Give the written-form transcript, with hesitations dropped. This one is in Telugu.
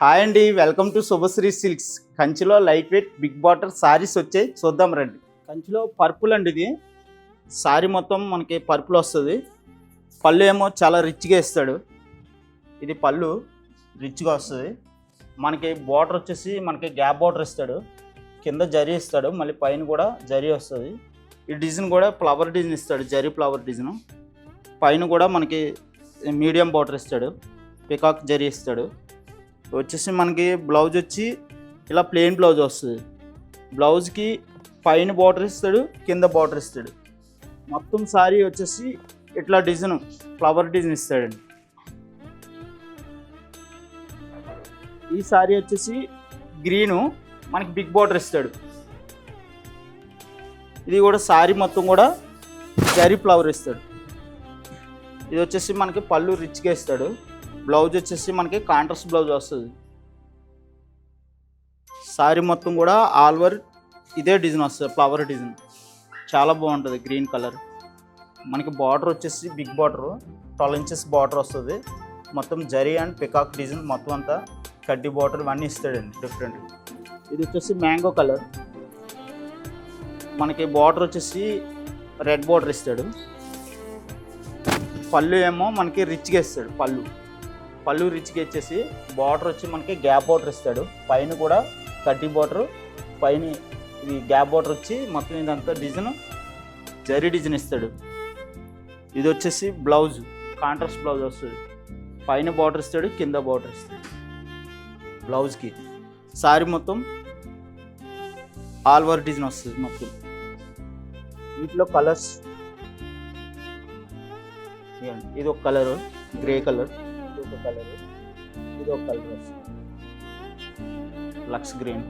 హాయ్ అండి, వెల్కమ్ టు శుభశ్రీ సిల్క్స్. కంచిలో light weight big border saris వచ్చాయి, చూద్దాం రండి. కంచిలో పర్పుల్ అండి, ఇది సారీ మొత్తం మనకి పర్పుల్ వస్తుంది. పళ్ళు ఏమో చాలా రిచ్గా ఇస్తాడు. ఇది పళ్ళు రిచ్గా వస్తుంది. మనకి బార్డర్ వచ్చేసి మనకి గ్యాప్ బార్డర్ ఇస్తాడు, కింద జరీ ఇస్తాడు, మళ్ళీ పైన కూడా జరీ వస్తుంది. ఈ డిజైన్ కూడా ఫ్లవర్ డిజైన్ ఇస్తాడు, జరీ ఫ్లవర్ డిజైన్. పైన కూడా మనకి మీడియం బార్డర్ ఇస్తాడు, పికాక్ జరీ ఇస్తాడు. వచ్చేసి మనకి బ్లౌజ్ వచ్చి ఇలా ప్లెయిన్ బ్లౌజ్ వస్తుంది. బ్లౌజ్కి పైన బార్డర్ ఇస్తాడు, కింద బార్డర్ ఇస్తాడు. మొత్తం సారీ వచ్చేసి ఇట్లా డిజైన్ ఫ్లవర్ డిజైన్ ఇస్తాడండి. ఈ సారీ వచ్చేసి గ్రీను, మనకి బిగ్ బార్డర్ ఇస్తాడు. ఇది కూడా సారీ మొత్తం కూడా జరీ ఫ్లవర్ ఇస్తాడు. ఇది వచ్చేసి మనకి పళ్ళు రిచ్గా ఇస్తాడు. బ్లౌజ్ వచ్చేసి మనకి కాంట్రాస్ట్ బ్లౌజ్ వస్తుంది. సారీ మొత్తం కూడా ఆల్ ఓవర్ ఇదే డిజైన్ వస్తుంది, ఫ్లవర్ డిజైన్. చాలా బాగుంటుంది, గ్రీన్ కలర్. మనకి బార్డర్ వచ్చేసి బిగ్ బార్డర్ 12 ఇంచెస్ బార్డర్ వస్తుంది. మొత్తం జరీ అండ్ పికాక్ డిజైన్ మొత్తం అంతా కడ్డీ బార్డర్ ఇవన్నీ ఇస్తాడండి డిఫరెంట్. ఇది వచ్చేసి మ్యాంగో కలర్. మనకి బార్డర్ వచ్చేసి రెడ్ బార్డర్ ఇస్తాడు. పళ్ళు ఏమో మనకి రిచ్గా ఇస్తాడు. పళ్ళు రిచ్గా ఇచ్చేసి బార్డర్ వచ్చి మనకి గ్యాప్ బార్డర్ ఇస్తాడు. పైన కూడా కడ్డీ బార్డర్, పైన ఇది గ్యాప్ బార్డర్ వచ్చి మొత్తం ఇదంతా డిజైన్ జరీ డిజైన్ ఇస్తాడు. ఇది వచ్చేసి బ్లౌజ్ కాంట్రాస్ట్ బ్లౌజ్ వస్తుంది. పైన బార్డర్ ఇస్తాడు, కింద బార్డర్ ఇస్తాడు బ్లౌజ్కి. సారీ మొత్తం ఆల్ ఓవర్ డిజైన్ వస్తుంది మొత్తం. వీటిలో కలర్స్ ఇది ఒక కలరు, గ్రే కలర్. ఇది ఒక కలర్, ఇది ఒక కలర్ వస్తుంది, లక్స్ గ్రీన్.